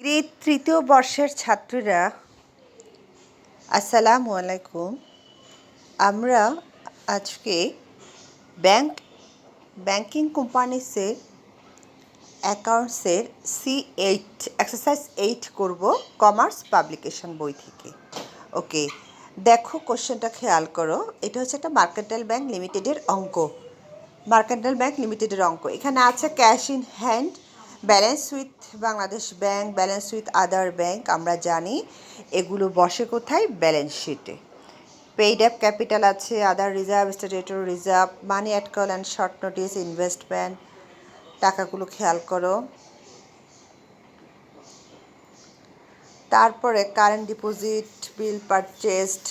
Grade তৃতীয় বর্ষের ছাত্রীরা আসসালামু আলাইকুম। আমরা আজকে ব্যাংকিং কোম্পানিসের অ্যাকাউন্টসের C8 এক্সারসাইজ 8 করব কমার্স পাবলিকেশন বই থেকে। ওকে, দেখো কোশ্চেনটা খেয়াল করো। এটা হচ্ছে একটা মার্কেন্টাইল ব্যাংক লিমিটেডের অঙ্ক। এখানে আছে cash in hand, balance with Bangladesh bank, balance with other bank. আমরা জানি এগুলো বসে কোথায়? ব্যালেন্স শিটে। পেইড অ্যাপ ক্যাপিটাল আছে, other reserve, statutory reserve, money at call and short notice, investment. টাকাগুলো খেয়াল করো। তারপরে current deposit, bill purchased,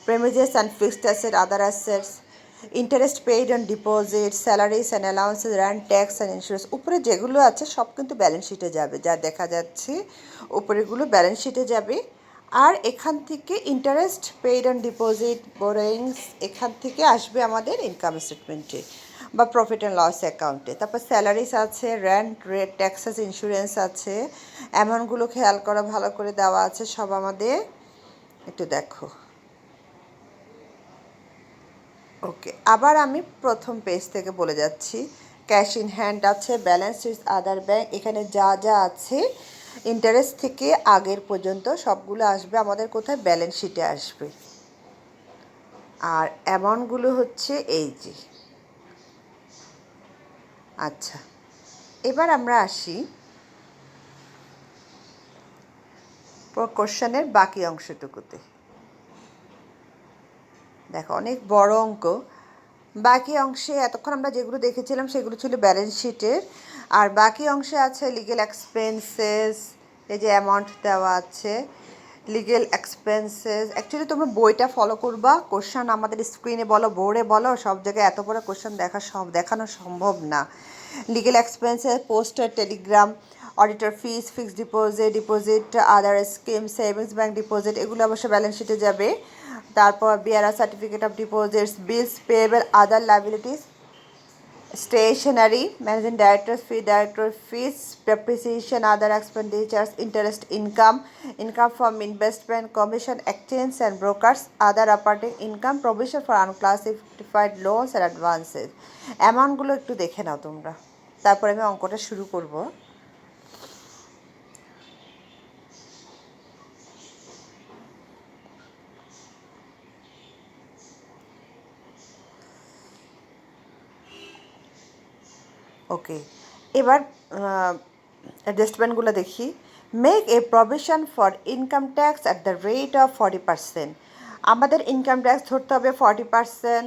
premises and fixed asset, other assets, interest paid on deposit, salaries and allowances, rent, tax and insurance. উপরে যেগুলো আছে সব কিন্তু balance শিটে যাবে, যা দেখা যাচ্ছে উপরেগুলো ব্যালেন্স শিটে যাবে। আর এখান থেকে ইন্টারেস্ট পেইড অন ডিপোজিট, বোরোয়িংস, এখান থেকে আসবে আমাদের ইনকাম স্টেটমেন্টে বা প্রফিট অ্যান্ড লস অ্যাকাউন্টে। তারপর স্যালারিস আছে, রেন্ট, রেট, ট্যাক্সেস, ইন্স্যুরেন্স আছে। অ্যামাউন্টগুলো খেয়াল করা, ভালো করে দেওয়া আছে সব আমাদের। একটু দেখো। ওকে, আবার আমি প্রথম পেজ থেকে বলে যাচ্ছি। ক্যাশ ইন হ্যান্ড আছে, ব্যালেন্স উইথ আদার ব্যাংক, এখানে যা যা আছে ইন্টারেস্ট থেকে আগের পর্যন্ত সবগুলো আসবে আমাদের কোথায়? ব্যালেন্স শিটে আসবে। আর অ্যামাউন্টগুলো হচ্ছে এই যে। আচ্ছা, এবার আমরা আসি কোশ্চেনের বাকি অংশটুকুতে। দেখো, অনেক বড় অঙ্ক। বাকি অংশে এতক্ষণ আমরা যেগুলো দেখেছিলাম সেগুলো ছিল ব্যালেন্স শিটের। আর বাকি অংশে আছে লিগেল এক্সপেন্সেস, এই যে অ্যামাউন্ট দেওয়া আছে লিগেল এক্সপেন্সেস। অ্যাকচুয়ালি তোমরা বইটা ফলো করবা, কোশ্চেন আমাদের স্ক্রিনে বলো, বোর্ডে বলো, সব জায়গায় এত বড় কোশ্চেন দেখানো সম্ভব না। Legal expenses, poster, telegram, auditor fees, fixed deposit, other scheme, savings bank deposit, এগুলো অবশ্য ব্যালেন্স শিটে যাবে। তারপর BRR certificate of deposits, bills payable, other liabilities, stationery, managing director fee, director fees, depreciation, other expenditures, interest income, income from investment, commission, exchange and brokers, other operating income, provision for unclassified loans and advances. অ্যামাউন্টগুলো একটু দেখে নাও তোমরা, তারপরে আমি অঙ্কটা শুরু করব। ওকে, এবার অ্যাডজাস্টমেন্টগুলো দেখি। Make a provision for income tax at the rate of 40%। আমাদের ইনকাম ট্যাক্স ধরতে হবে 40%।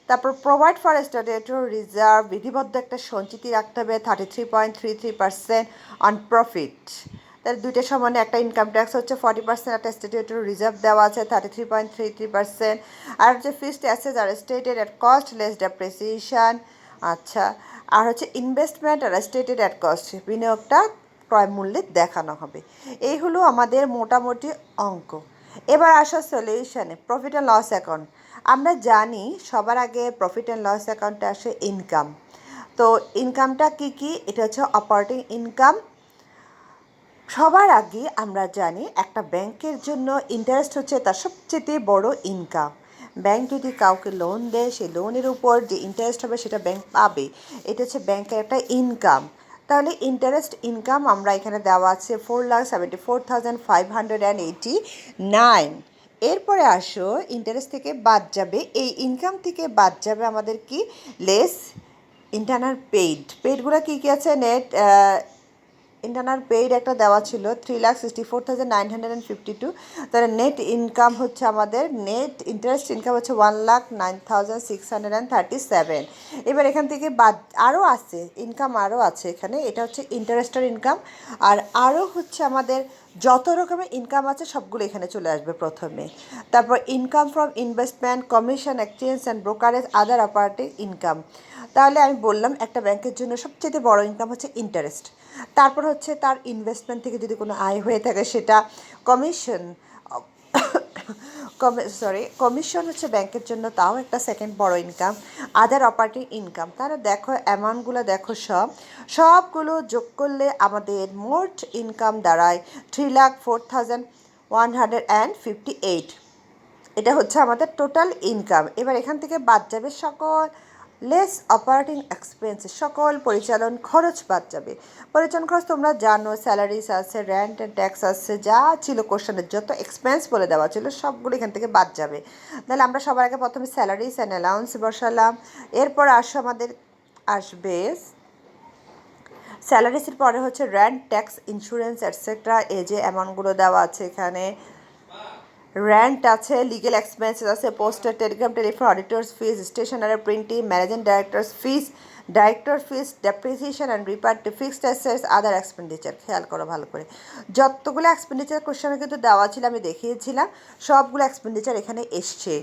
তারপর প্রোভাইড ফর স্ট্যাটিউটরি রিজার্ভ, বিধিবদ্ধ একটা সঞ্চিতি রাখতে হবে 33.33% অন প্রফিট। তাহলে দুইটা সমানে, একটা ইনকাম ট্যাক্স হচ্ছে 40%, একটা স্ট্যাটিউটরি রিজার্ভ দেওয়া আছে 33.33%। আর হচ্ছে ফিক্সড অ্যাসেটস আর stated at cost less depreciation. আচ্ছা, আর হচ্ছে ইনভেস্টমেন্ট আর স্টেটেড অ্যাট কস্ট, বিনিয়োগটা ক্রয় মূল্যে দেখানো হবে। এই হলো আমাদের মোটামুটি অঙ্ক। এবার আসা সলিউশনে। Profit and loss account. আমরা জানি সবার আগে প্রফিট অ্যান্ড লস অ্যাকাউন্টে আসে ইনকাম। তো ইনকামটা কি? এটা হচ্ছে অপারেটিং ইনকাম। সবার আগে আমরা জানি একটা ব্যাংকের জন্য ইন্টারেস্ট হচ্ছে তার সবচেয়ে বড় ইনকাম। ব্যাংক যদি কাউকে লোন দেয়, সেই লোনের উপর যে ইন্টারেস্ট হবে সেটা ব্যাংক পাবে। এটা হচ্ছে ব্যাংকের একটা ইনকাম। তাহলে ইন্টারেস্ট ইনকাম আমরা এখানে দেওয়া আছে 4,74,589। এরপরে আসো, ইন্টারেস্ট থেকে বাদ যাবে, এই ইনকাম থেকে বাদ যাবে আমাদের কি? লেস ইন্টারনাল পেইডগুলো কী আছে? নেট ইন্টারনাল পেইড একটা দেওয়া ছিল 3,64,952। তাহলে নেট ইনকাম হচ্ছে আমাদের, নেট ইন্টারেস্ট ইনকাম হচ্ছে 1,09,637। এবার এখান থেকে বাদ আরও আছে ইনকাম, আরও আছে এখানে, এটা হচ্ছে ইন্টারেস্টের ইনকাম। আর আরও হচ্ছে আমাদের যত রকমের ইনকাম আছে সবগুলো এখানে চলে আসবে প্রথমে। তারপর income from investment, commission, exchange and brokerage, other operating income. তাহলে আমি বললাম একটা ব্যাংকের জন্য সবচেয়ে বড় ইনকাম হচ্ছে ইন্টারেস্ট। তারপর হচ্ছে তার ইনভেস্টমেন্ট থেকে যদি কোনো আয় হয়ে থাকে সেটা, কমিশন কমিশন হচ্ছে ব্যাংকের জন্য তাও একটা সেকেন্ড বড় ইনকাম। আদার অপারেটিং ইনকাম, তাহলে দেখো অ্যামাউন্টগুলো দেখো, সবগুলো যোগ করলে আমাদের মোট ইনকাম দাঁড়ায় 3,04,158। এটা হচ্ছে আমাদের টোটাল ইনকাম। এবার এখান থেকে বাদ যাবে সকল লেস অপারেটিং এক্সপেন্সেস, সকল পরিচালন খরচ বাদ যাবে। পরিচালন খরচ তোমরা জানো, স্যালারিস আছে, রেন্ট অ্যান্ড ট্যাক্স আছে, যা ছিল কোশ্চেনের যত এক্সপেন্স বলে দেওয়া ছিল সবগুলো এখান থেকে বাদ যাবে। তাহলে আমরা সবার আগে প্রথমে স্যালারিস অ্যান্ড অ্যালাউন্স বসালাম। এরপর আসবে স্যালারিসের পরে হচ্ছে রেন্ট, ট্যাক্স, ইন্স্যুরেন্স এটসেট্রা, এই যে অ্যামাউন্টগুলো দেওয়া আছে এখানে। রেন্ট আছে, লিগেল এক্সপেন্সেস আছে, poster, telegram, telephone, auditors fees, stationery, printing, managing director fees, depreciation and repair to fixed assets, other expenditure. খেয়াল করো ভালো করে, যতগুলো এক্সপেন্ডিচার কোশ্চেনে কিন্তু দেওয়া ছিল, আমি দেখিয়েছিলাম সবগুলো এক্সপেন্ডিচার এখানে এসছে।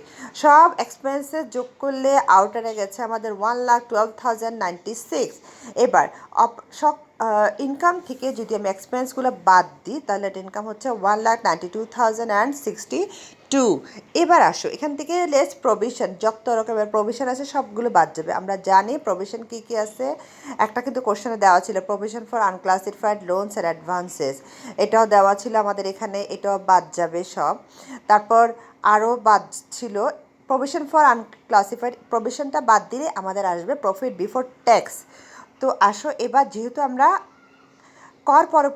সব এক্সপেন্সেস যোগ করলে আউটারে গেছে আমাদের 1,12,096। এবার সব ইনকাম থেকে যদি আমি এক্সপেন্সগুলো বাদ দিই তাহলে ইনকাম হচ্ছে 1,92,062। এবার আসো এখান থেকে লেস প্রভিশন, যত রকমের প্রভিশন আছে সবগুলো বাদ যাবে। আমরা জানি প্রভিশন কী কী আছে, একটা কিন্তু কোশ্চেনে দেওয়া ছিল provision for unclassified loans and advances, এটাও দেওয়া ছিল আমাদের এখানে, এটাও বাদ যাবে সব। তারপর আরও বাদ ছিল প্রভিশন ফর আনক্লাসিফাইড, প্রভিশনটা বাদ দিলে আমাদের আসবে প্রফিট বিফোর ট্যাক্স। তো আসো এবার যেহেতু আমরা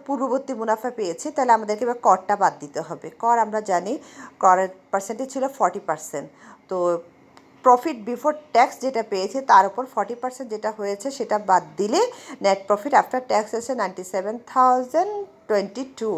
পূর্ববর্তী মুনাফা পেয়েছি, তাহলে আমাদেরকে এবার করটা বাদ দিতে হবে। কর আমরা জানি করের পার্সেন্টেজ ছিল 40%। তো প্রফিট বিফোর ট্যাক্স যেটা পেয়েছে তার উপর 40% যেটা হয়েছে সেটা বাদ দিলে নেট প্রফিট আফটার ট্যাক্স এসে 97,022।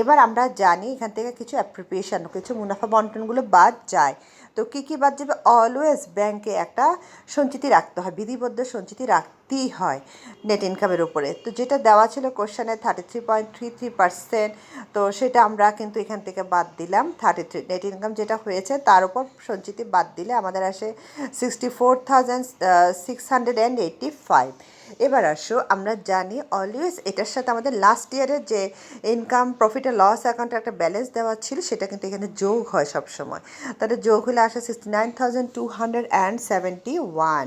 এবার আমরা জানি এখান থেকে কিছু অ্যাপ্রিপিয়েশন, কিছু মুনাফা বন্টনগুলো বাদ যায়। তো কী কী বাদ যাবে? অলওয়েজ ব্যাংকে একটা সঞ্চিতি রাখতে হয়, বিধিবদ্ধ সঞ্চিতি রাখতেই হয় নেট ইনকামের উপরে। তো যেটা দেওয়া ছিল কোশ্চেনে 33.33%, তো সেটা আমরা কিন্তু এখান থেকে বাদ দিলাম। 33 নেট ইনকাম যেটা হয়েছে তার উপর সঞ্চিতি বাদ দিলে আমাদের আসে 64,685। এবার আসো আমরা জানি অলওয়েজ এটার সাথে আমাদের লাস্ট ইয়ারের যে ইনকাম প্রফিট অ্যান্ড লস অ্যাকাউন্টের একটা ব্যালেন্স দেওয়া ছিল সেটা কিন্তু এখানে যোগ হয় সবসময়। তাহলে যোগ হলে আসে 69,271।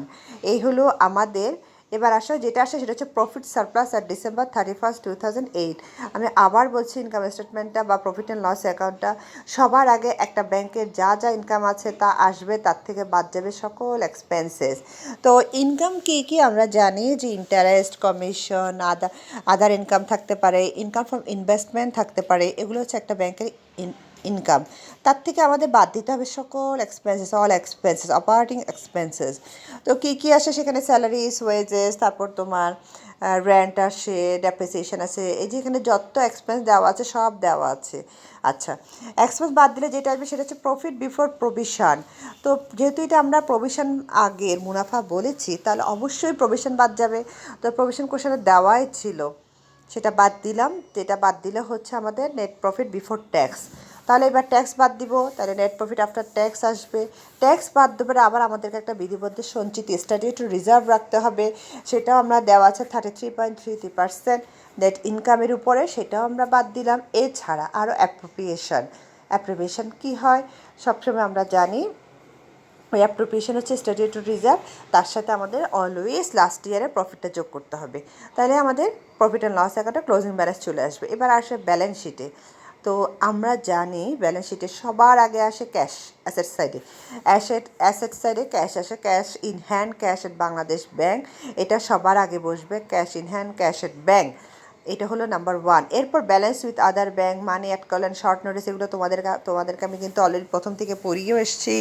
এই হলো আমাদের। এবার আসো যেটা আসে সেটা হচ্ছে প্রফিট সারপ্লাস আর December 31, 2008। আমি আবার বলছি ইনকাম স্টেটমেন্টটা বা প্রফিট অ্যান্ড লস অ্যাকাউন্টটা সবার আগে একটা ব্যাংকের যা যা ইনকাম আছে তা আসবে, তার থেকে বাদ যাবে সকল এক্সপেন্সেস। তো ইনকাম কী কী আমরা জানি যে ইন্টারেস্ট, কমিশন, আদার ইনকাম থাকতে পারে, ইনকাম ফ্রম ইনভেস্টমেন্ট থাকতে পারে, এগুলো হচ্ছে একটা ব্যাংকের ইনকাম। তার থেকে আমাদের বাদ দিতে হবে সকল expenses, all expenses, operating expenses. তো কী কী আসে সেখানে? স্যালারিস, ওয়েজেস, তারপর তোমার রেন্ট আসে, ডেপ্রিসিয়েশন আছে, এই যে এখানে যত এক্সপেন্স দেওয়া আছে সব দেওয়া আছে। আচ্ছা, এক্সপেন্স বাদ দিলে যেটা আসবে সেটা হচ্ছে প্রফিট বিফোর প্রভিশন। তো যেহেতু এটা আমরা প্রভিশন আগের মুনাফা বলেছি তাহলে অবশ্যই প্রভিশন বাদ যাবে। তো প্রভিশন কোশ্চেনে দেওয়াই ছিল, সেটা বাদ দিলাম। যেটা বাদ দিলে হচ্ছে আমাদের নেট প্রফিট বিফোর ট্যাক্স। তাহলে এবার ট্যাক্স বাদ দিব, তাহলে নেট প্রফিট আফটার ট্যাক্স আসবে। ট্যাক্স বাদ দেবে আবার আমাদেরকে একটা বিধিবদ্ধ সঞ্চিত স্ট্যাটিউটরি রিজার্ভ রাখতে হবে, সেটাও আমরা দেওয়া আছে 33.33% নেট ইনকামের উপরে, সেটাও আমরা বাদ দিলাম। এছাড়া আরও অ্যাপ্রোপ্রিয়েশন কী হয় সবসময় আমরা জানি, ওই অ্যাপ্রোপ্রিয়েশন হচ্ছে স্ট্যাটিউটরি রিজার্ভ, তার সাথে আমাদের অলওয়েজ লাস্ট ইয়ারের প্রফিটটা যোগ করতে হবে। তাহলে আমাদের প্রফিট অ্যান্ড লস অ্যাকাউন্টে ক্লোজিং ব্যালেন্স চলে আসবে। এবার আসে ব্যালেন্স শিটে। তো আমরা জানি ব্যালেন্স শিটে সবার আগে আসে ক্যাশ, অ্যাসেট সাইডে অ্যাসেট সাইডে ক্যাশ আসে, cash in hand, cash at Bangladesh bank, এটা সবার আগে বসবে, cash in hand, cash at bank, এটা হলো নাম্বার 1। এরপর balance with other bank, money at call and short notice, এগুলো তোমাদেরকে আমি কিন্তু অলরেডি প্রথম থেকে পড়িয়েও এসেছি।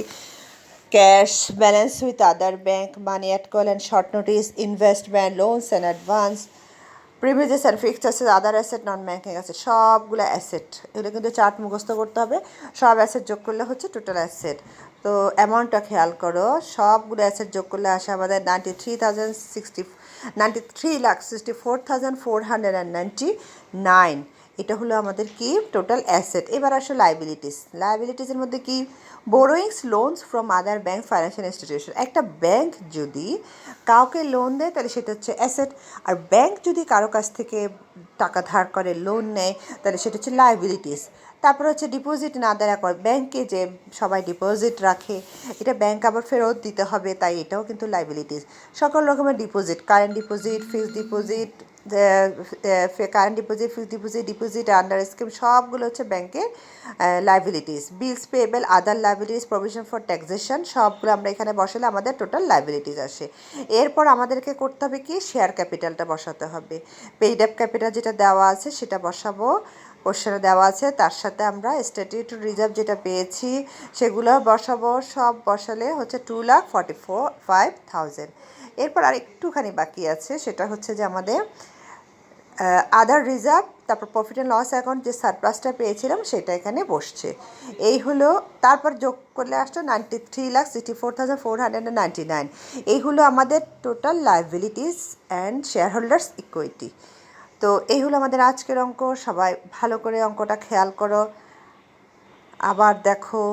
Cash balance with other bank, money at call and short notice, investment, loans and advance, privileges and fixed asset, other asset, non banking asset, সবগুলো asset. এগুলো কিন্তু চার্ট মুখস্থ করতে হবে, সব অ্যাসেট যোগ করলে হচ্ছে টোটাল অ্যাসেট। তো অ্যামাউন্টটা খেয়াল করো, সবগুলো অ্যাসেট যোগ করলে আসে আমাদের 93,64,499। এটা হলো আমাদের কি টোটাল অ্যাসেট। এবার আসো লাইবিলিটিস। লাইবিলিটিসের মধ্যে কি borrowings loans from other bank financial institution. একটা ব্যাংক যদি কাউকে লোন দেয় তাহলে সেটা হচ্ছে অ্যাসেট, আর ব্যাংক যদি কারো কাছ থেকে টাকা ধার করে লোন নেয় তাহলে সেটা হচ্ছে লাইবিলিটিস। তারপর হচ্ছে ডিপোজিট না দেওয়ার পর ব্যাংকে যে সবাই ডিপোজিট রাখে, এটা ব্যাংক আবার ফেরত দিতে হবে, তাই এটাও কিন্তু লাইবিলিটিস। সকল রকমের deposit, current deposit, fixed deposit, current deposit, fixed deposit, deposit under scheme, সবগুলো হচ্ছে ব্যাংকের liabilities. Bills payable, other liabilities, provision for taxation, সবগুলো আমরা এখানে বসালে আমাদের টোটাল লাইবিলিটিস আসে। এরপর আমাদেরকে করতে হবে কি শেয়ার ক্যাপিটালটা বসাতে হবে। পেইড আপ ক্যাপিটাল যেটা দেওয়া আছে সেটা বসাবো, কোশ্চেনে দেওয়া আছে। তার সাথে আমরা স্ট্যাটিউটরি রিজার্ভ যেটা পেয়েছি সেগুলো বসাবো। সব বসালে হচ্ছে 2,45,000। এরপর আর একটুখানি বাকি আছে, সেটা হচ্ছে যে আমাদের আদার রিজার্ভ, তারপর প্রফিট অ্যান্ড লস অ্যাকাউন্ট যে সারপ্লাসটা পেয়েছিলাম সেটা এখানে বসছে। এই হলো, তারপর যোগ করলে আসতো 93,64,499। এই হলো আমাদের total liabilities and share holders equity. তো এই হলো আমাদের আজকের অঙ্ক। সবাই ভালো করে অঙ্কটা খেয়াল করো, আবার দেখো।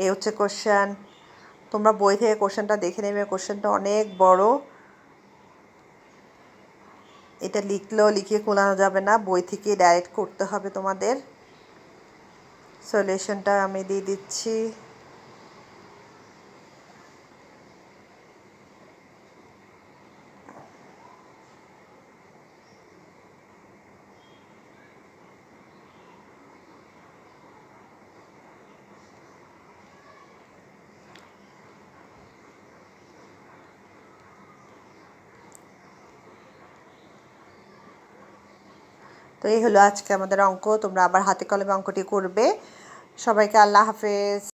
এই হচ্ছে কোশ্চেন, তোমরা বই থেকে কোশ্চেনটা দেখে নেবে। কোশ্চেনটা অনেক বড়, এটা লিখলেও লিখিয়ে কোলানো যাবে না, বই থেকে ডাইরেক্ট করতে হবে তোমাদের। সলিউশনটা আমি দিয়ে দিচ্ছি। তো এই হলো আজকে আমাদের অঙ্ক। তোমরা আবার হাতে কলমে অঙ্কটি করবে। সবাইকে আল্লাহ হাফেজ।